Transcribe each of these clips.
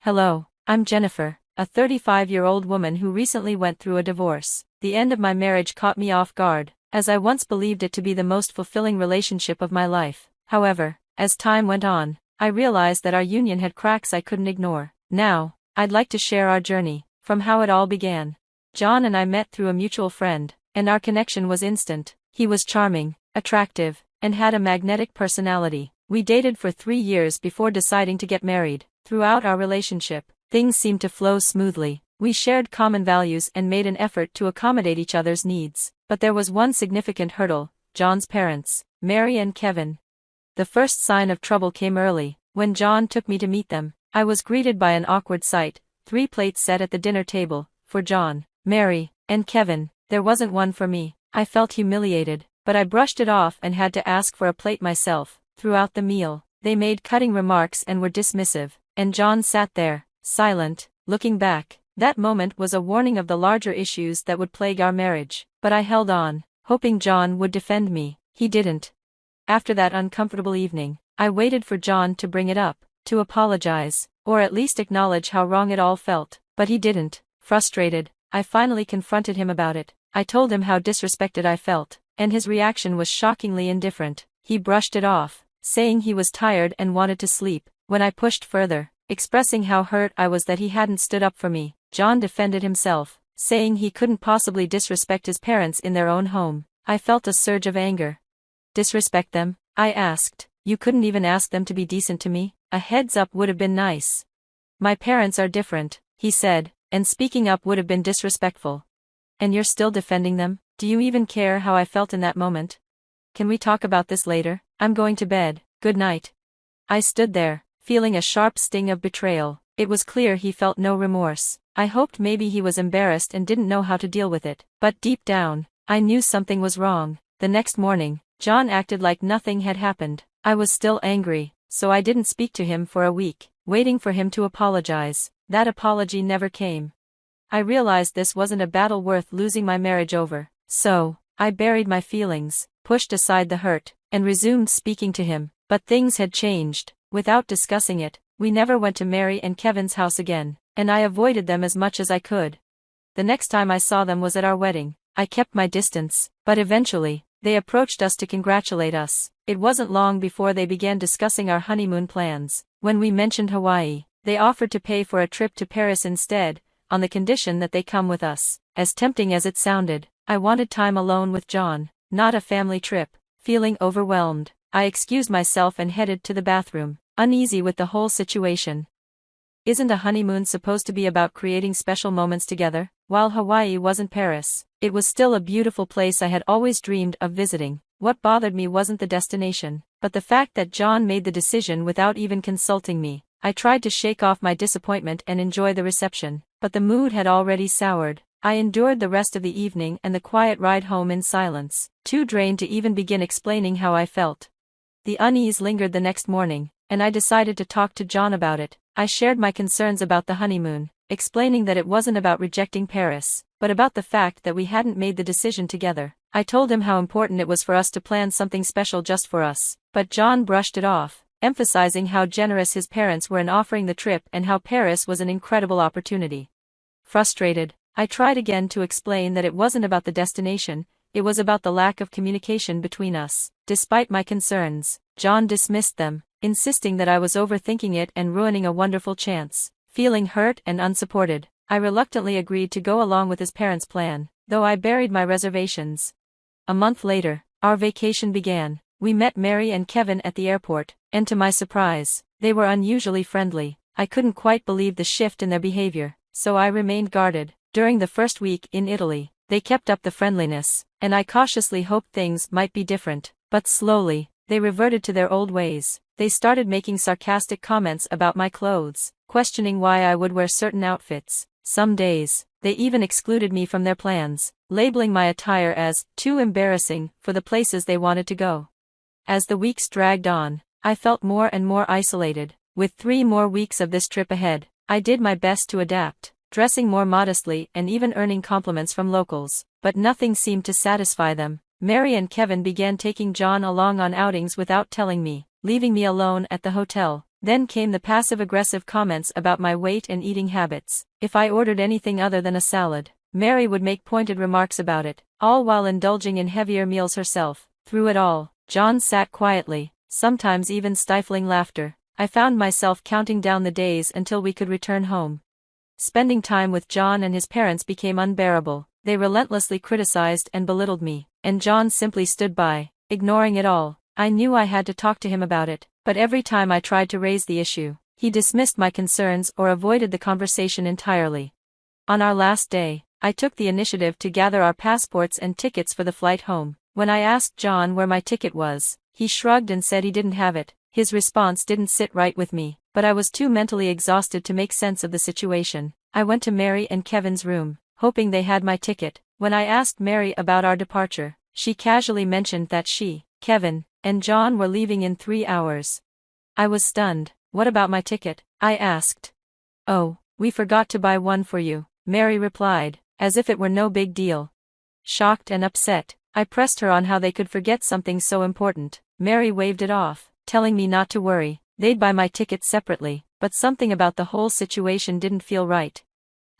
Hello, I'm Jennifer, a 35-year-old woman who recently went through a divorce. The end of my marriage caught me off guard, as I once believed it to be the most fulfilling relationship of my life. However, as time went on, I realized that our union had cracks I couldn't ignore. Now, I'd like to share our journey, from how it all began. John and I met through a mutual friend, and our connection was instant. He was charming, attractive, and had a magnetic personality. We dated for 3 years before deciding to get married. Throughout our relationship, things seemed to flow smoothly. We shared common values and made an effort to accommodate each other's needs. But there was one significant hurdle: John's parents, Mary and Kevin. The first sign of trouble came early. When John took me to meet them, I was greeted by an awkward sight: 3 plates set at the dinner table, for John, Mary, and Kevin. There wasn't one for me. I felt humiliated, but I brushed it off and had to ask for a plate myself. Throughout the meal, they made cutting remarks and were dismissive, and John sat there, silent. Looking back, that moment was a warning of the larger issues that would plague our marriage. But I held on, hoping John would defend me. He didn't. After that uncomfortable evening, I waited for John to bring it up, to apologize, or at least acknowledge how wrong it all felt. But he didn't. Frustrated, I finally confronted him about it. I told him how disrespected I felt, and his reaction was shockingly indifferent. He brushed it off, saying he was tired and wanted to sleep. When I pushed further, expressing how hurt I was that he hadn't stood up for me, John defended himself, saying he couldn't possibly disrespect his parents in their own home. I felt a surge of anger. Disrespect them? I asked. You couldn't even ask them to be decent to me? A heads up would have been nice. My parents are different, he said, and speaking up would have been disrespectful. And you're still defending them? Do you even care how I felt in that moment? Can we talk about this later? I'm going to bed. Good night. I stood there, feeling a sharp sting of betrayal. It was clear he felt no remorse. I hoped maybe he was embarrassed and didn't know how to deal with it. But deep down, I knew something was wrong. The next morning, John acted like nothing had happened. I was still angry, so I didn't speak to him for a week, waiting for him to apologize. That apology never came. I realized this wasn't a battle worth losing my marriage over. So, I buried my feelings, pushed aside the hurt, and resumed speaking to him. But things had changed. Without discussing it, we never went to Mary and Kevin's house again, and I avoided them as much as I could. The next time I saw them was at our wedding. I kept my distance, but eventually, they approached us to congratulate us. It wasn't long before they began discussing our honeymoon plans. When we mentioned Hawaii, they offered to pay for a trip to Paris instead, on the condition that they come with us. As tempting as it sounded, I wanted time alone with John, not a family trip. Feeling overwhelmed, I excused myself and headed to the bathroom, uneasy with the whole situation. Isn't a honeymoon supposed to be about creating special moments together? While Hawaii wasn't Paris, it was still a beautiful place I had always dreamed of visiting. What bothered me wasn't the destination, but the fact that John made the decision without even consulting me. I tried to shake off my disappointment and enjoy the reception, but the mood had already soured. I endured the rest of the evening and the quiet ride home in silence, too drained to even begin explaining how I felt. The unease lingered the next morning, and I decided to talk to John about it. I shared my concerns about the honeymoon, explaining that it wasn't about rejecting Paris, but about the fact that we hadn't made the decision together. I told him how important it was for us to plan something special just for us, but John brushed it off, emphasizing how generous his parents were in offering the trip and how Paris was an incredible opportunity. Frustrated, I tried again to explain that it wasn't about the destination, it was about the lack of communication between us. Despite my concerns, John dismissed them, insisting that I was overthinking it and ruining a wonderful chance. Feeling hurt and unsupported, I reluctantly agreed to go along with his parents' plan, though I buried my reservations. A month later, our vacation began. We met Mary and Kevin at the airport, and to my surprise, they were unusually friendly. I couldn't quite believe the shift in their behavior, so I remained guarded. During the first week in Italy, they kept up the friendliness, and I cautiously hoped things might be different. But slowly, they reverted to their old ways. They started making sarcastic comments about my clothes, questioning why I would wear certain outfits. Some days, they even excluded me from their plans, labeling my attire as too embarrassing for the places they wanted to go. As the weeks dragged on, I felt more and more isolated. With 3 more weeks of this trip ahead, I did my best to adapt, dressing more modestly and even earning compliments from locals, but nothing seemed to satisfy them. Mary and Kevin began taking John along on outings without telling me, leaving me alone at the hotel. Then came the passive-aggressive comments about my weight and eating habits. If I ordered anything other than a salad, Mary would make pointed remarks about it, all while indulging in heavier meals herself. Through it all, John sat quietly, sometimes even stifling laughter. I found myself counting down the days until we could return home. Spending time with John and his parents became unbearable. They relentlessly criticized and belittled me, and John simply stood by, ignoring it all. I knew I had to talk to him about it, but every time I tried to raise the issue, he dismissed my concerns or avoided the conversation entirely. On our last day, I took the initiative to gather our passports and tickets for the flight home. When I asked John where my ticket was, he shrugged and said he didn't have it. His response didn't sit right with me, but I was too mentally exhausted to make sense of the situation. I went to Mary and Kevin's room, hoping they had my ticket. When I asked Mary about our departure, she casually mentioned that she, Kevin, and John were leaving in 3 hours. I was stunned. What about my ticket? I asked. Oh, we forgot to buy one for you, Mary replied, as if it were no big deal. Shocked and upset, I pressed her on how they could forget something so important. Mary waved it off, telling me not to worry, they'd buy my ticket separately, but something about the whole situation didn't feel right.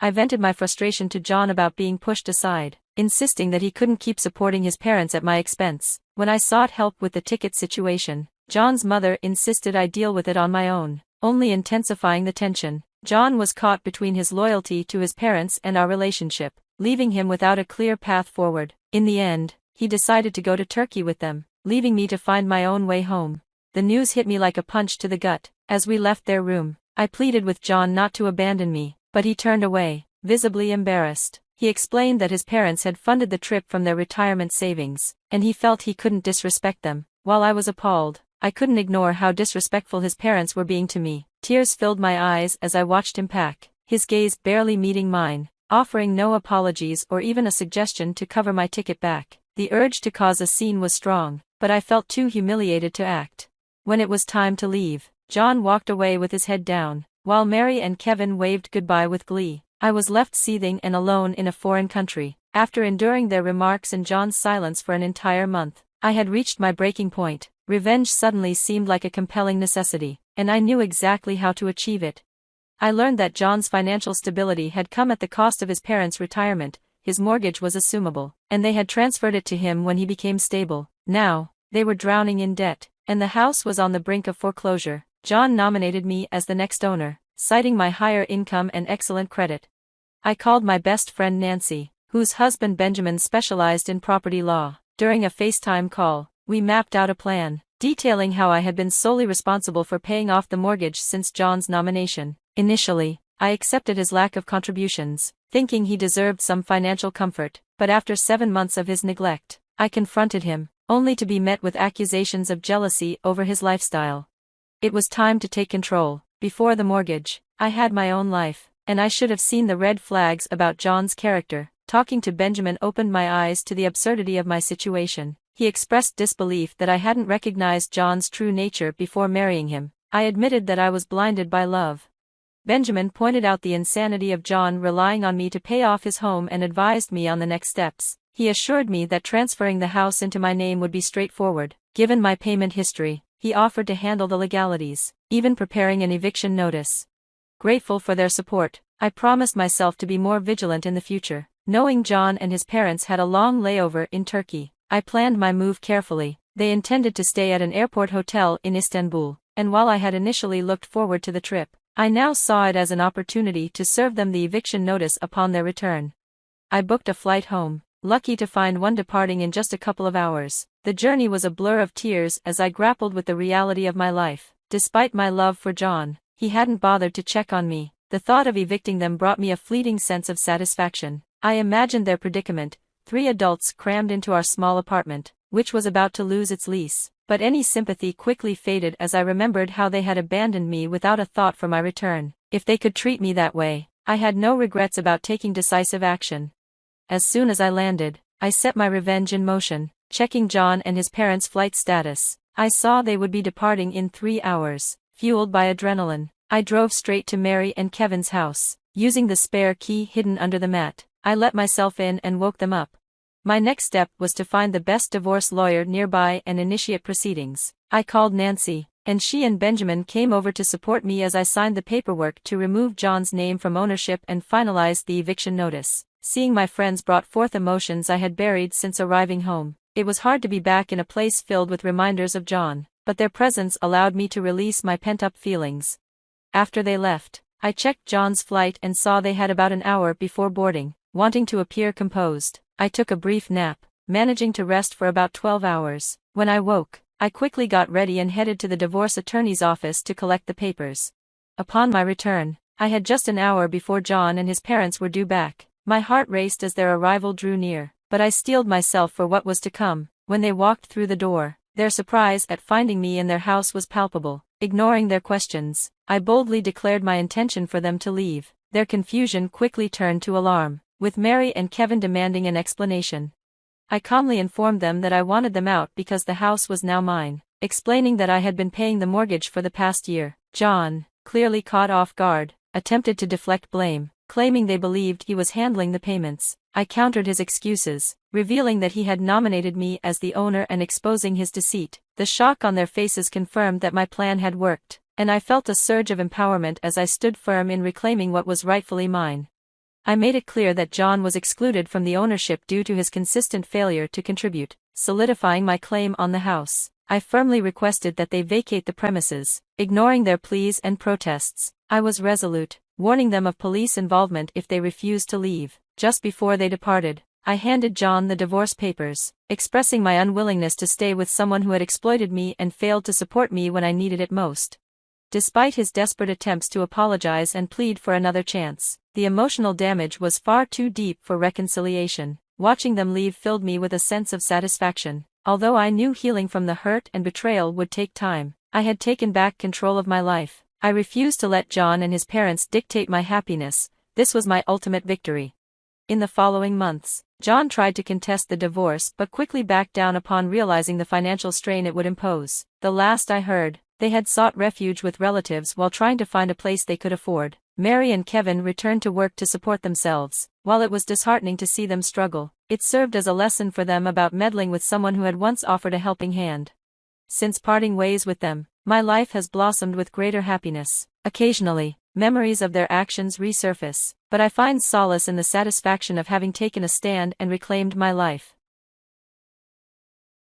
I vented my frustration to John about being pushed aside, insisting that he couldn't keep supporting his parents at my expense. When I sought help with the ticket situation, John's mother insisted I deal with it on my own, only intensifying the tension. John was caught between his loyalty to his parents and our relationship, leaving him without a clear path forward. In the end, he decided to go to Turkey with them, leaving me to find my own way home. The news hit me like a punch to the gut. As we left their room, I pleaded with John not to abandon me, but he turned away, visibly embarrassed. He explained that his parents had funded the trip from their retirement savings, and he felt he couldn't disrespect them. While I was appalled, I couldn't ignore how disrespectful his parents were being to me. Tears filled my eyes as I watched him pack, his gaze barely meeting mine, offering no apologies or even a suggestion to cover my ticket back. The urge to cause a scene was strong, but I felt too humiliated to act. When it was time to leave, John walked away with his head down, while Mary and Kevin waved goodbye with glee. I was left seething and alone in a foreign country. After enduring their remarks and John's silence for an entire month, I had reached my breaking point. Revenge suddenly seemed like a compelling necessity, and I knew exactly how to achieve it. I learned that John's financial stability had come at the cost of his parents' retirement. His mortgage was assumable, and they had transferred it to him when he became stable. Now, they were drowning in debt, and the house was on the brink of foreclosure. John nominated me as the next owner, citing my higher income and excellent credit. I called my best friend Nancy, whose husband Benjamin specialized in property law. During a FaceTime call, we mapped out a plan, detailing how I had been solely responsible for paying off the mortgage since John's nomination. Initially, I accepted his lack of contributions, thinking he deserved some financial comfort, but after 7 months of his neglect, I confronted him, only to be met with accusations of jealousy over his lifestyle. It was time to take control. Before the mortgage, I had my own life, and I should have seen the red flags about John's character. Talking to Benjamin opened my eyes to the absurdity of my situation. He expressed disbelief that I hadn't recognized John's true nature before marrying him. I admitted that I was blinded by love. Benjamin pointed out the insanity of John relying on me to pay off his home and advised me on the next steps. He assured me that transferring the house into my name would be straightforward. Given my payment history, he offered to handle the legalities, even preparing an eviction notice. Grateful for their support, I promised myself to be more vigilant in the future. Knowing John and his parents had a long layover in Turkey, I planned my move carefully. They intended to stay at an airport hotel in Istanbul, and while I had initially looked forward to the trip, I now saw it as an opportunity to serve them the eviction notice upon their return. I booked a flight home, lucky to find one departing in just a couple of hours. The journey was a blur of tears as I grappled with the reality of my life. Despite my love for John, he hadn't bothered to check on me. The thought of evicting them brought me a fleeting sense of satisfaction. I imagined their predicament, 3 adults crammed into our small apartment, which was about to lose its lease. But any sympathy quickly faded as I remembered how they had abandoned me without a thought for my return. If they could treat me that way, I had no regrets about taking decisive action. As soon as I landed, I set my revenge in motion, checking John and his parents' flight status. I saw they would be departing in 3 hours. Fueled by adrenaline, I drove straight to Mary and Kevin's house. Using the spare key hidden under the mat, I let myself in and woke them up. My next step was to find the best divorce lawyer nearby and initiate proceedings. I called Nancy, and she and Benjamin came over to support me as I signed the paperwork to remove John's name from ownership and finalized the eviction notice. Seeing my friends brought forth emotions I had buried since arriving home. It was hard to be back in a place filled with reminders of John, but their presence allowed me to release my pent-up feelings. After they left, I checked John's flight and saw they had about an hour before boarding. Wanting to appear composed, I took a brief nap, managing to rest for about 12 hours. When I woke, I quickly got ready and headed to the divorce attorney's office to collect the papers. Upon my return, I had just an hour before John and his parents were due back. My heart raced as their arrival drew near, but I steeled myself for what was to come. When they walked through the door, their surprise at finding me in their house was palpable. Ignoring their questions, I boldly declared my intention for them to leave. Their confusion quickly turned to alarm, with Mary and Kevin demanding an explanation. I calmly informed them that I wanted them out because the house was now mine, explaining that I had been paying the mortgage for the past year. John, clearly caught off guard, attempted to deflect blame, claiming they believed he was handling the payments. I countered his excuses, revealing that he had nominated me as the owner and exposing his deceit. The shock on their faces confirmed that my plan had worked, and I felt a surge of empowerment as I stood firm in reclaiming what was rightfully mine. I made it clear that John was excluded from the ownership due to his consistent failure to contribute, solidifying my claim on the house. I firmly requested that they vacate the premises. Ignoring their pleas and protests, I was resolute, warning them of police involvement if they refused to leave. Just before they departed, I handed John the divorce papers, expressing my unwillingness to stay with someone who had exploited me and failed to support me when I needed it most. Despite his desperate attempts to apologize and plead for another chance, the emotional damage was far too deep for reconciliation. Watching them leave filled me with a sense of satisfaction. Although I knew healing from the hurt and betrayal would take time, I had taken back control of my life. I refused to let John and his parents dictate my happiness. This was my ultimate victory. In the following months, John tried to contest the divorce but quickly backed down upon realizing the financial strain it would impose. The last I heard, they had sought refuge with relatives while trying to find a place they could afford. Mary and Kevin returned to work to support themselves. While it was disheartening to see them struggle, it served as a lesson for them about meddling with someone who had once offered a helping hand. Since parting ways with them, my life has blossomed with greater happiness. Occasionally, memories of their actions resurface, but I find solace in the satisfaction of having taken a stand and reclaimed my life.